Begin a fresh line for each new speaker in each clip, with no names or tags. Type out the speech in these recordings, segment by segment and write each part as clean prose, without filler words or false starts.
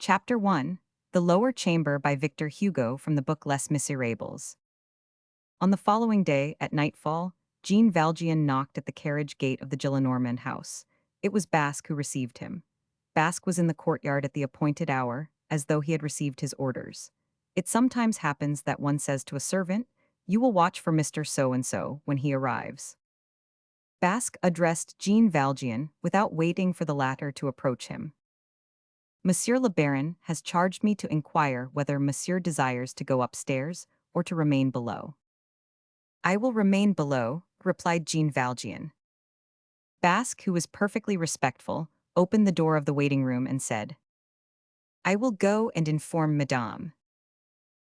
Chapter 1. The Lower Chamber by Victor Hugo from the book Les Miserables. On the following day, at nightfall, Jean Valjean knocked at the carriage gate of the Gillenormand house. It was Basque who received him. Basque was in the courtyard at the appointed hour, as though he had received his orders. It sometimes happens that one says to a servant, "You will watch for Mr. So-and-so when he arrives." Basque addressed Jean Valjean without waiting for the latter to approach him. "Monsieur le Baron has charged me to inquire whether Monsieur desires to go upstairs or to remain below." "I will remain below," replied Jean Valjean. Basque, who was perfectly respectful, opened the door of the waiting room and said, "I will go and inform Madame."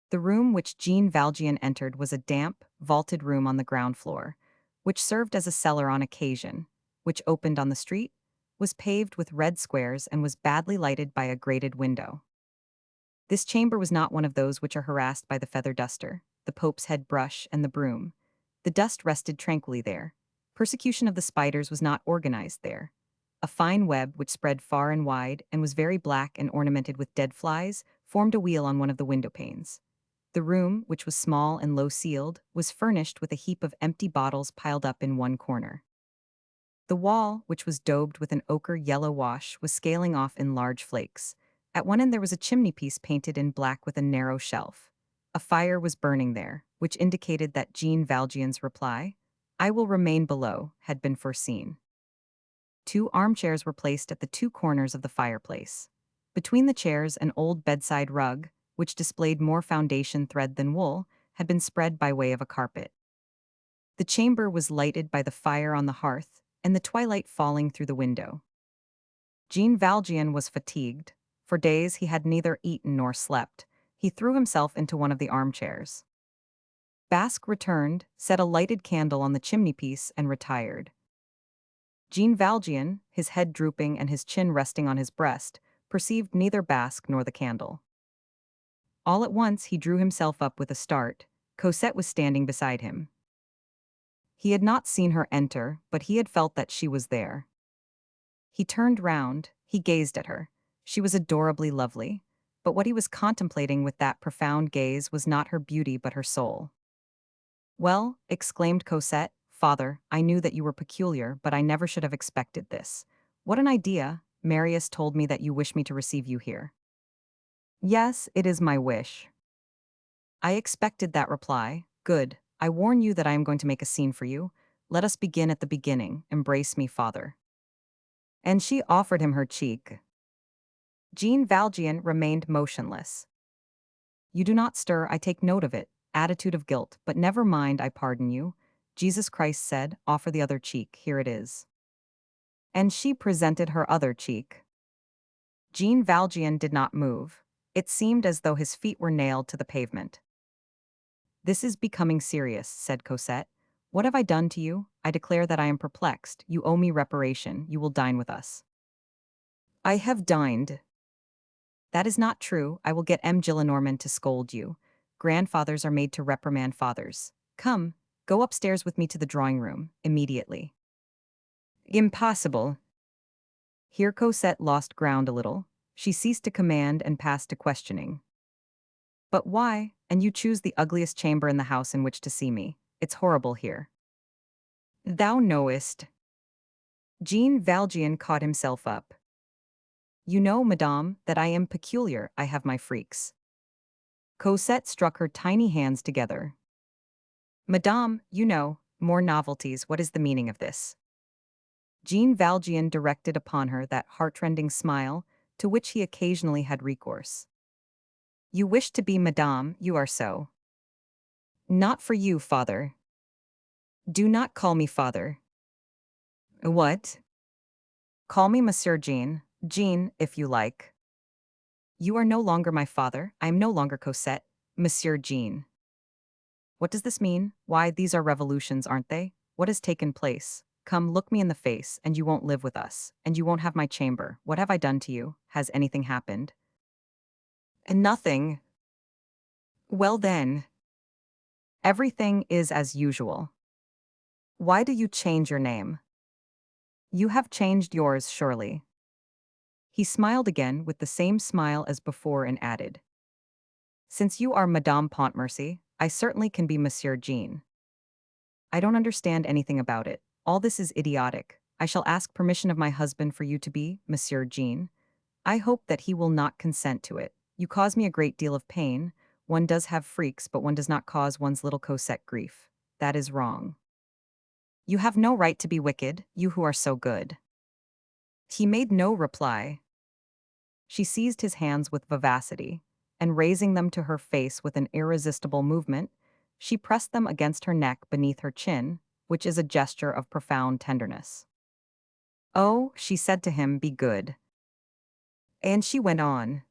The room which Jean Valjean entered was a damp, vaulted room on the ground floor, which served as a cellar on occasion, which opened on the street, was paved with red squares and was badly lighted by a grated window. This chamber was not one of those which are harassed by the feather duster, the Pope's head brush, and the broom. The dust rested tranquilly there. Persecution of the spiders was not organized there. A fine web, which spread far and wide and was very black and ornamented with dead flies, formed a wheel on one of the window panes. The room, which was small and low-ceiled, was furnished with a heap of empty bottles piled up in one corner. The wall, which was daubed with an ochre-yellow wash, was scaling off in large flakes. At one end there was a chimney-piece painted in black with a narrow shelf. A fire was burning there, which indicated that Jean Valjean's reply, "I will remain below," had been foreseen. Two armchairs were placed at the two corners of the fireplace. Between the chairs, an old bedside rug, which displayed more foundation thread than wool, had been spread by way of a carpet. The chamber was lighted by the fire on the hearth, and the twilight falling through the window. Jean Valjean was fatigued. For days he had neither eaten nor slept. He threw himself into one of the armchairs. Basque returned, set a lighted candle on the chimney-piece, and retired. Jean Valjean, his head drooping and his chin resting on his breast, perceived neither Basque nor the candle. All at once he drew himself up with a start. Cosette was standing beside him. He had not seen her enter, but he had felt that she was there. He turned round, he gazed at her. She was adorably lovely, but what he was contemplating with that profound gaze was not her beauty but her soul. "Well," exclaimed Cosette, "father, I knew that you were peculiar, but I never should have expected this. What an idea! Marius told me that you wish me to receive you here." "Yes, it is my wish." "I expected that reply. Good. I warn you that I am going to make a scene for you. Let us begin at the beginning. Embrace me, father." And she offered him her cheek. Jean Valjean remained motionless. "You do not stir, I take note of it. Attitude of guilt, but never mind, I pardon you. Jesus Christ said, 'Offer the other cheek,' here it is." And she presented her other cheek. Jean Valjean did not move. It seemed as though his feet were nailed to the pavement. "This is becoming serious," said Cosette. "What have I done to you? I declare that I am perplexed. You owe me reparation. You will dine with us." "I have dined." "That is not true. I will get M. Gillenormand to scold you. Grandfathers are made to reprimand fathers. Come, go upstairs with me to the drawing-room, immediately." "Impossible." Here Cosette lost ground a little. She ceased to command and passed to questioning. "But why? And you choose the ugliest chamber in the house in which to see me. It's horrible here." "Thou knowest." Jean Valjean caught himself up. "You know, madame, that I am peculiar. I have my freaks." Cosette struck her tiny hands together. "Madame, you know, more novelties, what is the meaning of this?" Jean Valjean directed upon her that heartrending smile to which he occasionally had recourse. "You wish to be madame, you are so." "Not for you, father." "Do not call me father." "What?" "Call me Monsieur Jean. Jean, if you like." "You are no longer my father. I am no longer Cosette. Monsieur Jean." "What does this mean? Why, these are revolutions, aren't they? What has taken place? Come, look me in the face, and you won't live with us, and you won't have my chamber. What have I done to you? Has anything happened?" "And nothing." "Well then, everything is as usual. Why do you change your name?" "You have changed yours, surely." He smiled again with the same smile as before and added, "Since you are Madame Pontmercy, I certainly can be Monsieur Jean. I don't understand anything about it. All this is idiotic. I shall ask permission of my husband for you to be Monsieur Jean. I hope that he will not consent to it. You cause me a great deal of pain. One does have freaks, but one does not cause one's little Cosette grief. That is wrong. You have no right to be wicked, you who are so good." He made no reply. She seized his hands with vivacity, and raising them to her face with an irresistible movement, she pressed them against her neck beneath her chin, which is a gesture of profound tenderness. "Oh," she said to him, "be good." And she went on,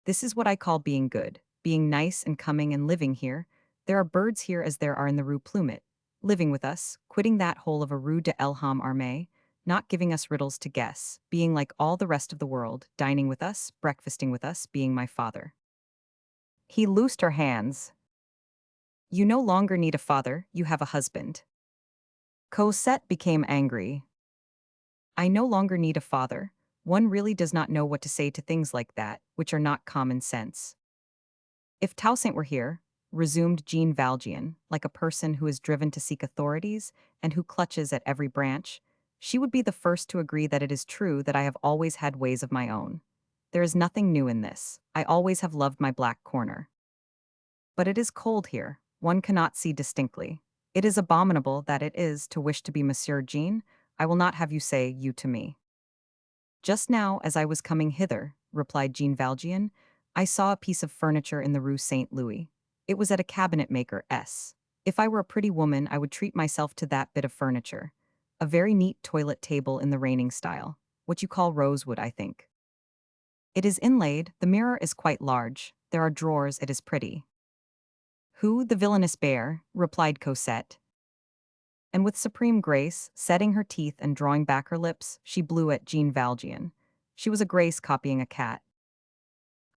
"This is what I call being good, being nice and coming and living here. There are birds here as there are in the Rue Plumet, living with us, quitting that hole of a Rue de l'Homme Armé, not giving us riddles to guess, being like all the rest of the world, dining with us, breakfasting with us, being my father." He loosed her hands. "You no longer need a father, you have a husband." Cosette became angry. "I no longer need a father. One really does not know what to say to things like that, which are not common sense." "If Toussaint were here," resumed Jean Valjean, like a person who is driven to seek authorities and who clutches at every branch, "she would be the first to agree that it is true that I have always had ways of my own. There is nothing new in this. I always have loved my black corner. But it is cold here. One cannot see distinctly. It is abominable that it is to wish to be Monsieur Jean. I will not have you say you to me." "Just now, as I was coming hither," replied Jean Valjean, "I saw a piece of furniture in the Rue Saint Louis. It was at a cabinet maker's. If I were a pretty woman, I would treat myself to that bit of furniture. A very neat toilet table in the reigning style. What you call rosewood, I think. It is inlaid, the mirror is quite large, there are drawers, it is pretty." "Who, the villainous bear?" replied Cosette. And with supreme grace, setting her teeth and drawing back her lips, she blew at Jean Valjean. She was a Grace copying a cat.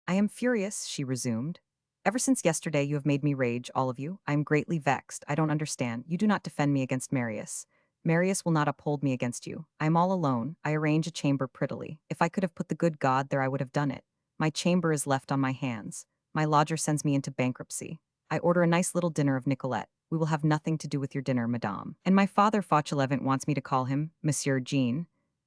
"I am furious," she resumed. "Ever since yesterday you have made me rage, all of you. I am greatly vexed. I don't understand. You do not defend me against Marius. Marius will not uphold me against you. I am all alone. I arrange a chamber prettily. If I could have put the good God there, I would have done it. My chamber is left on my hands. My lodger sends me into bankruptcy. I order a nice little dinner of Nicolette. We will have nothing to do with your dinner, madame. And my father Fauchelevent wants me to call him Monsieur Jean,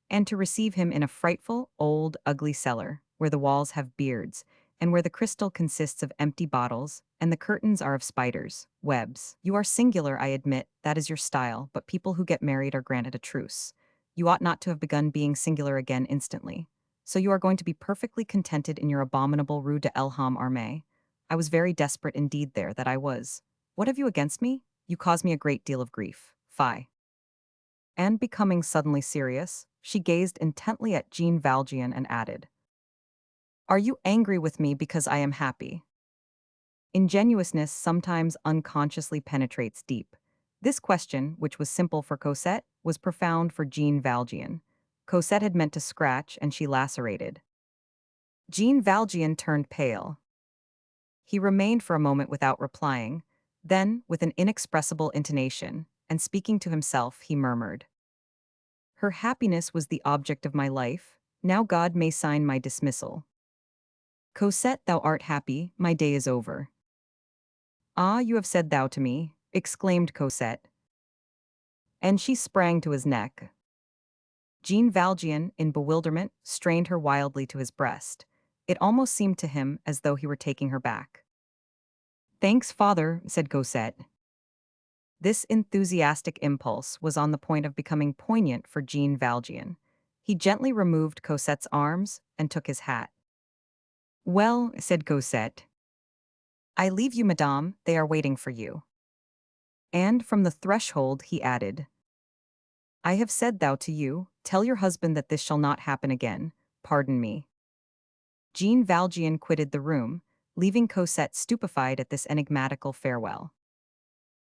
and to receive him in a frightful, old, ugly cellar, where the walls have beards, and where the crystal consists of empty bottles, and the curtains are of spiders' webs. You are singular, I admit, that is your style, but people who get married are granted a truce. You ought not to have begun being singular again instantly. So you are going to be perfectly contented in your abominable Rue de l'Homme Armé. I was very desperate indeed there, that I was. What have you against me? You cause me a great deal of grief. Fie." And becoming suddenly serious, she gazed intently at Jean Valjean and added, "Are you angry with me because I am happy?" Ingenuousness sometimes unconsciously penetrates deep. This question, which was simple for Cosette, was profound for Jean Valjean. Cosette had meant to scratch, and she lacerated. Jean Valjean turned pale. He remained for a moment without replying. Then, with an inexpressible intonation, and speaking to himself, he murmured, "Her happiness was the object of my life. Now God may sign my dismissal. Cosette, thou art happy, my day is over." "Ah, you have said thou to me," exclaimed Cosette. And she sprang to his neck. Jean Valjean, in bewilderment, strained her wildly to his breast. It almost seemed to him as though he were taking her back. "Thanks, father," said Cosette. This enthusiastic impulse was on the point of becoming poignant for Jean Valjean. He gently removed Cosette's arms and took his hat. "Well," said Cosette, "I leave you, madame, they are waiting for you." And from the threshold he added, "I have said thou to you, tell your husband that this shall not happen again. Pardon me." Jean Valjean quitted the room, leaving Cosette stupefied at this enigmatical farewell.